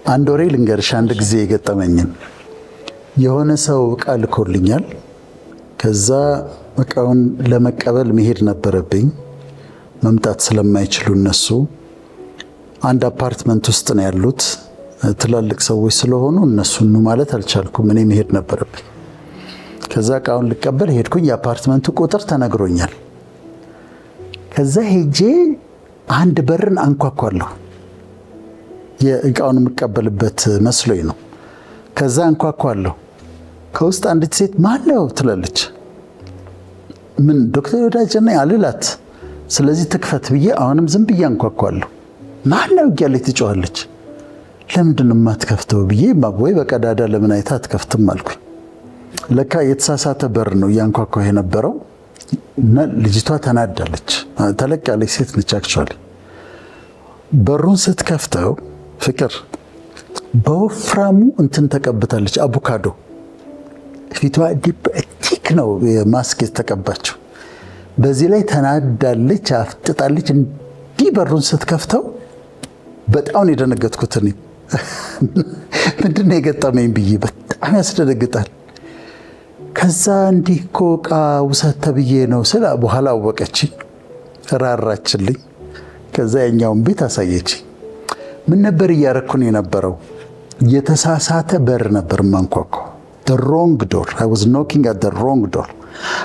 አንድ ወሬ ልንገርሽ። አንድ ጊዜ የገጠመኝን የሆነ ሰው ዕቃ ልኮልኛል። ከዛ ዕቃውን ለመቀበል መሄድ ነበረብኝ። መምጣት ስለማይችሉ እነሱ አንድ አፓርትመንት ውስጥ ነው ያሉት። ትላልቅ ሰዎች ስለሆኑ እነሱን ማለት አልቻልኩም። እኔ መሄድ ነበረብኝ። ከዛ ዕቃውን ልቀበል ሄድኩኝ። የአፓርትመንቱ ቁጥር ተነግሮኛል። ከዛ ሄጄ አንድ በርን አንኳኳለሁ። የዕቃውን የምቀበልበት መስሎኝ ነው። ከዛ አንኳኳለሁ። ከውስጥ አንዲት ሴት ማነው ትላለች። ምን ዶክተር ወዳጄ ነኝ አልላት። ስለዚህ ትክፈት ብዬ አሁንም ዝም ብዬ አንኳኳለሁ። ማነው እያለች ትጮኻለች። ለምንድን ነው የማትከፍተው ብዬ ወይ በቀዳዳ ለምን አይታ አትከፍትም አልኩኝ። ለካ የተሳሳተ በር ነው እያንኳኳሁ የነበረው እና ልጅቷ ተናዳለች። ተለቅ ያለች ሴት ነች። አክቹዋሊ በሩን ስትከፍተው ፍቅር በወፍራሙ እንትን ተቀብታለች፣ አቮካዶ ፊቷ ዲፕቲክ ነው ማስክ የተቀባችው። በዚህ ላይ ተናዳለች፣ አፍጥጣለች። እንዲህ በሩን ስትከፍተው በጣም ነው የደነገጥኩት። እኔ ምንድን ነው የገጠመኝ ብዬ በጣም ያስደነግጣል። ከዛ እንዲህ እኮ ዕቃ ውሰድ ተብዬ ነው ስለ በኋላ አወቀችኝ፣ ራራችልኝ። ከዛ የኛውን ቤት አሳየችኝ። ምን ነበር እያረኩን የነበረው? የተሳሳተ በር ነበር ማንኳኳው። the wrong door. I was knocking at the wrong door.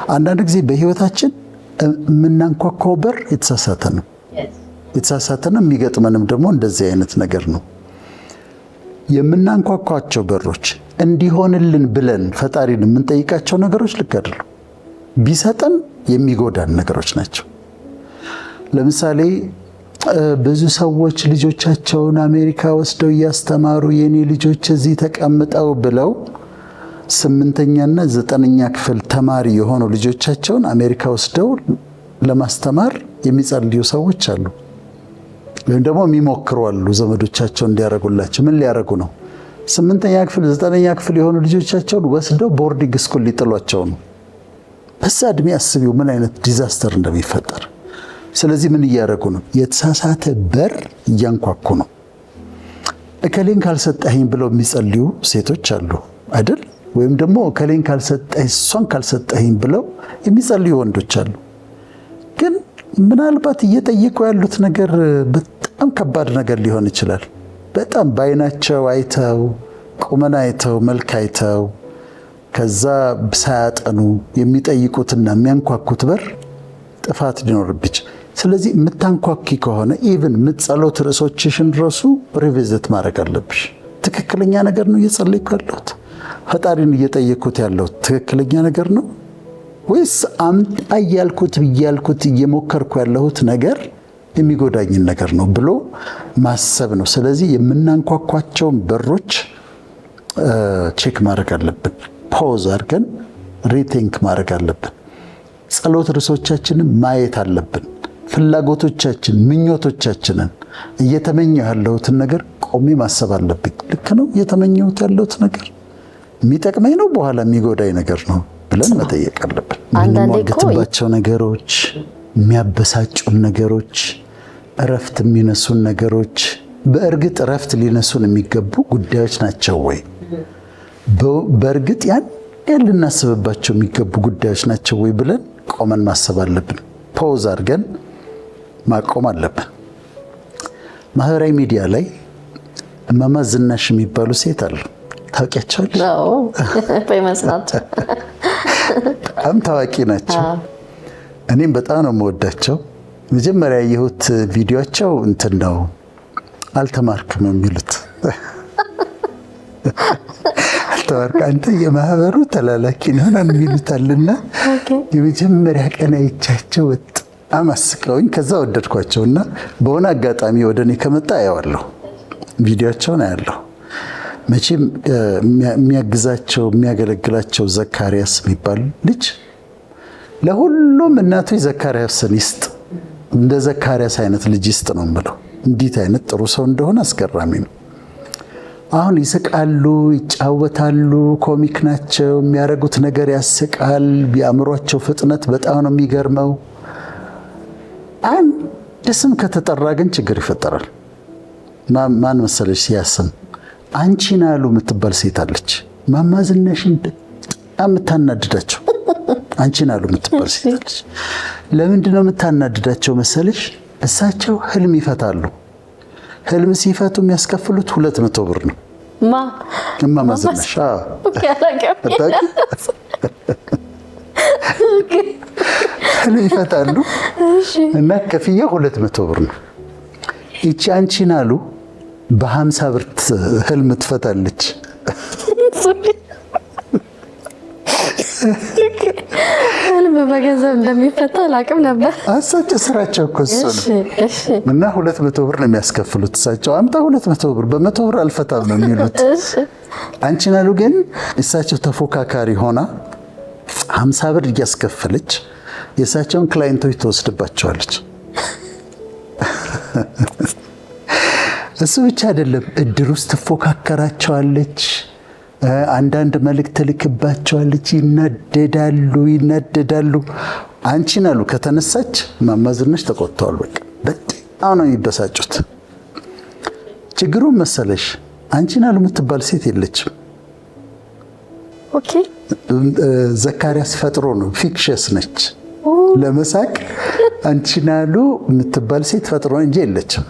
አንዳንድ ጊዜ በህይወታችን የምናንኳኳው በር የተሳሳተ ነው። የተሳሳተ ነው። የሚገጥመንም ደግሞ እንደዚህ አይነት ነገር ነው። የምናንኳኳቸው በሮች እንዲሆንልን ብለን ፈጣሪን የምንጠይቃቸው ነገሮች ልክ አይደሉም። ቢሰጠን የሚጎዳን ነገሮች ናቸው። ለምሳሌ ብዙ ሰዎች ልጆቻቸውን አሜሪካ ወስደው እያስተማሩ የኔ ልጆች እዚህ ተቀምጠው ብለው 8ኛና 9ኛ ክፍል ተማሪ የሆኑ ልጆቻቸውን አሜሪካ ወስደው ለማስተማር የሚጸልዩ ሰዎች አሉ። ወይም ደግሞ የሚሞክሩ አሉ ዘመዶቻቸው እንዲያረጉላቸው። ምን ሊያረጉ ነው? 8ኛ ክፍል 9ኛ ክፍል የሆኑ ልጆቻቸውን ወስደው ቦርዲንግ ስኩል ሊጥሏቸው ነው። በዛ እድሜ አስቢው ምን አይነት ዲዛስተር እንደሚፈጠር። ስለዚህ ምን እያረጉ ነው? የተሳሳተ በር እያንኳኩ ነው። እከሌን ካልሰጠኸኝ ብለው የሚጸልዩ ሴቶች አሉ አይደል? ወይም ደግሞ እከሌን ካልሰጠኸኝ እሷን ካልሰጠኸኝ ብለው የሚጸልዩ ወንዶች አሉ። ግን ምናልባት እየጠየቁ ያሉት ነገር በጣም ከባድ ነገር ሊሆን ይችላል። በጣም ባይናቸው አይተው ቁመና አይተው መልክ አይተው ከዛ ሳያጠኑ የሚጠይቁትና የሚያንኳኩት በር ጥፋት ሊኖርብች። ስለዚህ የምታንኳኪ ከሆነ ኢቭን የምትጸሎት ርዕሶችሽን ራሱ ሪቪዚት ማድረግ አለብሽ። ትክክለኛ ነገር ነው እየጸለይኩ ያለሁት? ፈጣሪን እየጠየኩት ያለሁት ትክክለኛ ነገር ነው ወይስ አምጣ እያልኩት ብያልኩት እየሞከርኩ ያለሁት ነገር የሚጎዳኝን ነገር ነው ብሎ ማሰብ ነው። ስለዚህ የምናንኳኳቸውን በሮች ቼክ ማድረግ አለብን። ፖዝ አድርገን ሪቲንክ ማድረግ አለብን። ጸሎት ርዕሶቻችንን ማየት አለብን። ፍላጎቶቻችን፣ ምኞቶቻችንን እየተመኘሁ ያለሁትን ነገር ቆሜ ማሰብ አለብኝ። ልክ ነው እየተመኘሁት ያለሁት ነገር የሚጠቅመኝ ነው በኋላ የሚጎዳኝ ነገር ነው ብለን መጠየቅ አለብን። የምንሟገትባቸው ነገሮች፣ የሚያበሳጩን ነገሮች፣ እረፍት የሚነሱን ነገሮች በእርግጥ እረፍት ሊነሱን የሚገቡ ጉዳዮች ናቸው ወይ? በእርግጥ ያን ልናስብባቸው የሚገቡ ጉዳዮች ናቸው ወይ ብለን ቆመን ማሰብ አለብን። ፖዝ አድርገን ማቆም አለብን። ማህበራዊ ሚዲያ ላይ እማማ ዝናሽ የሚባሉ ሴት አሉ። ታውቂያቸዋለሽ? አዎ በመስናቸው በጣም ታዋቂ ናቸው። እኔም በጣም ነው የምወዳቸው። መጀመሪያ ያየሁት ቪዲዮቸው እንትን ነው አልተማርክም የሚሉት አልተማርክ አንተ የማህበሩ ተላላኪ ነህ የሚሉታልና የመጀመሪያ ቀን አይቻቸው በጣም አስቀውኝ ከዛ ወደድኳቸውና በሆነ አጋጣሚ ወደ እኔ ከመጣ አያዋለሁ፣ ቪዲዮቸውን አያለሁ። መቼም የሚያግዛቸው የሚያገለግላቸው ዘካሪያስ የሚባል ልጅ ለሁሉም እናቶች ዘካሪያስን ይስጥ፣ እንደ ዘካሪያስ አይነት ልጅ ይስጥ ነው የምለው። እንዴት አይነት ጥሩ ሰው እንደሆነ አስገራሚ ነው። አሁን ይስቃሉ፣ ይጫወታሉ፣ ኮሚክ ናቸው። የሚያደርጉት ነገር ያስቃል። የአእምሯቸው ፍጥነት በጣም ነው የሚገርመው። አንድ ስም ከተጠራ ግን ችግር ይፈጠራል። ማን መሰለሽ? ሲያስም አንቺን አሉ የምትባል ሴት አለች። እማማ ዝናሽን የምታናድዳቸው አንቺን አሉ የምትባል ሴት አለች። ለምንድን ነው የምታናድዳቸው መሰለሽ? እሳቸው ህልም ይፈታሉ። ህልም ሲፈቱ የሚያስከፍሉት 200 ብር ነው። እማማ ዝናሽ ህልም ይፈታሉ እና ከፍያው 200 ብር ነው። ይቺ አንቺን አሉ በ50 ብር ህልም ትፈታለች። ህልም በገንዘብ እንደሚፈታ አላውቅም ነበር። እሳቸው ስራቸው እኮ እሱ ነው። እና 200 ብር ነው የሚያስከፍሉት እሳቸው። አምጣ 200 ብር በ100 ብር አልፈታም ነው የሚሉት። አንቺን አሉ ግን እሳቸው ተፎካካሪ ሆና 50 ብር እያስከፈለች የእሳቸውን ክላይንቶች ትወስድባቸዋለች። እሱ ብቻ አይደለም፣ እድር ውስጥ ትፎካከራቸዋለች። አንዳንድ መልእክት ትልክባቸዋለች። ይናደዳሉ። አንቺን አሉ ከተነሳች እማማ ዝናሽ ተቆጥተዋል። በጣም ነው የሚበሳጩት። ችግሩን መሰለሽ አንቺን አሉ የምትባል ሴት የለችም። ዘካሪያስ ፈጥሮ ነው፣ ፊክሽስ ነች። ለመሳቅ አንቺን አሉ የምትባል ሴት ፈጥሮ እንጂ የለችም።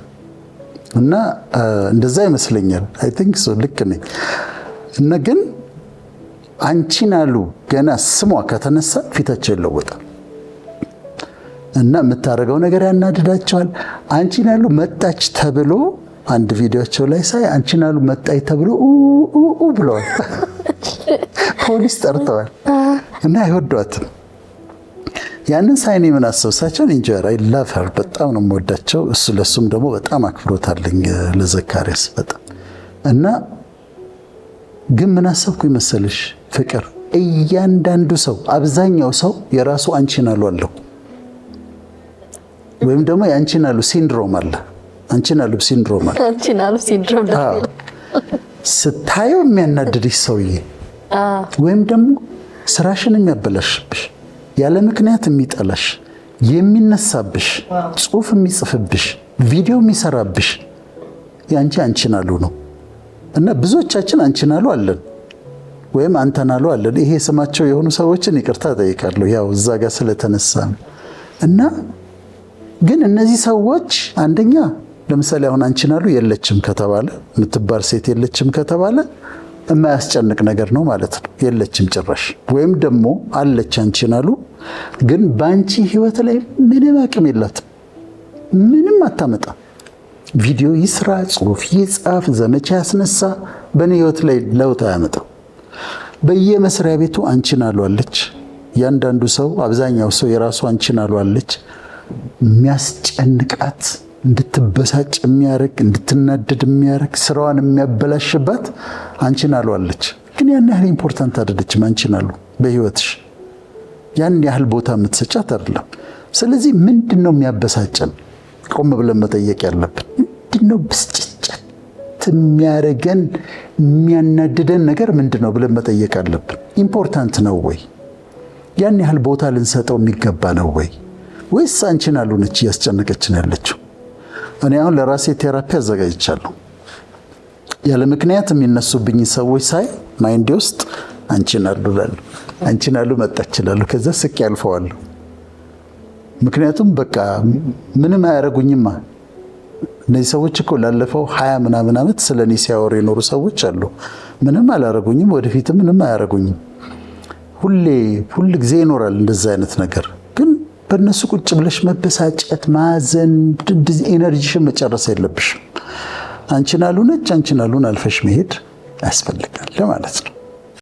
እና እንደዛ ይመስለኛል። አይ ቲንክ ሶ ልክ ነኝ። እና ግን አንቺን አሉ ገና ስሟ ከተነሳ ፊታቸው ይለወጣል እና የምታደርገው ነገር ያናድዳቸዋል። አንቺን አሉ መጣች ተብሎ አንድ ቪዲዮቸው ላይ ሳይ አንቺን አሉ መጣች ተብሎ ብለዋል። ፖሊስ ጠርተዋል እና አይወዷትም። ያንን ሳይኔ ምን አሰብሳቸው እንጀራ አይ ላቭ ሄር በጣም ነው የምወዳቸው። እሱ ለሱም ደግሞ በጣም አክብሮት አለኝ ለዘካሪያስ በጣም እና ግን ምን አሰብኩ ይመስልሽ ፍቅር፣ እያንዳንዱ ሰው አብዛኛው ሰው የራሱ አንቺን አሉ አለው፣ ወይም ደግሞ የአንቺን አሉ ሲንድሮም አለ። አንቺን አሉ ሲንድሮም አለ። አንቺን አሉ ሲንድሮም ደግሞ ስታየው የሚያናድድሽ ሰውዬ ወይም ደግሞ ስራሽን የሚያበላሽብሽ ያለ ምክንያት የሚጠላሽ የሚነሳብሽ ጽሑፍ የሚጽፍብሽ ቪዲዮ የሚሰራብሽ ያንቺ አንቺን አሉ ነው። እና ብዙዎቻችን አንቺን አሉ አለን ወይም አንተን አሉ አለን። ይሄ ስማቸው የሆኑ ሰዎችን ይቅርታ ጠይቃለሁ፣ ያው እዛ ጋር ስለተነሳ ነው። እና ግን እነዚህ ሰዎች አንደኛ ለምሳሌ አሁን አንቺን አሉ የለችም ከተባለ የምትባል ሴት የለችም ከተባለ የማያስጨንቅ ነገር ነው ማለት ነው። የለችም ጭራሽ። ወይም ደግሞ አለች አንቺን አሉ ግን በአንቺ ህይወት ላይ ምንም አቅም የላትም፣ ምንም አታመጣም። ቪዲዮ ይስራ፣ ጽሁፍ ይጻፍ፣ ዘመቻ ያስነሳ፣ በእኔ ህይወት ላይ ለውጥ አያመጣም። በየመስሪያ ቤቱ አንቺን አሉ አለች። ያንዳንዱ ሰው አብዛኛው ሰው የራሱ አንቺን አሉ አለች። የሚያስጨንቃት እንድትበሳጭ የሚያረግ እንድትናደድ የሚያረግ ስራዋን የሚያበላሽባት አንቺን አሉ አለች። ግን ያን ያህል ኢምፖርታንት አይደለችም አንቺን አሉ በህይወትሽ ያን ያህል ቦታ የምትሰጫት አይደለም። ስለዚህ ምንድነው የሚያበሳጨን? ቆም ብለን መጠየቅ ያለብን ምንድነው? ብስጭት የሚያረገን የሚያናድደን ነገር ምንድነው ብለን መጠየቅ አለብን። ኢምፖርታንት ነው ወይ? ያን ያህል ቦታ ልንሰጠው የሚገባ ነው ወይ? ወይስ አንቺን አሉ ነች እያስጨነቀችን ያለችው? እኔ አሁን ለራሴ ቴራፒ አዘጋጅቻለሁ። ያለ ምክንያት የሚነሱብኝ ሰዎች ሳይ ማይንዴ ውስጥ አንቺን አሉ እላለሁ፣ አንቺን አሉ መጣች እላለሁ። ከዛ ስቅ ያልፈዋለሁ። ምክንያቱም በቃ ምንም አያረጉኝማ። እነዚህ ሰዎች እኮ ላለፈው 20 ምናምን ዓመት ስለኔ ሲያወሩ የኖሩ ሰዎች አሉ። ምንም አላረጉኝም፣ ወደፊትም ምንም አያረጉኝም። ሁል ጊዜ ይኖራል እንደዛ አይነት ነገር። ግን በእነሱ ቁጭ ብለሽ መበሳጨት፣ ማዘን፣ ኤነርጂሽን መጨረስ የለብሽም። አንቺን አሉ ነች፣ አንቺን አሉን አልፈሽ መሄድ ያስፈልጋል ማለት ነው።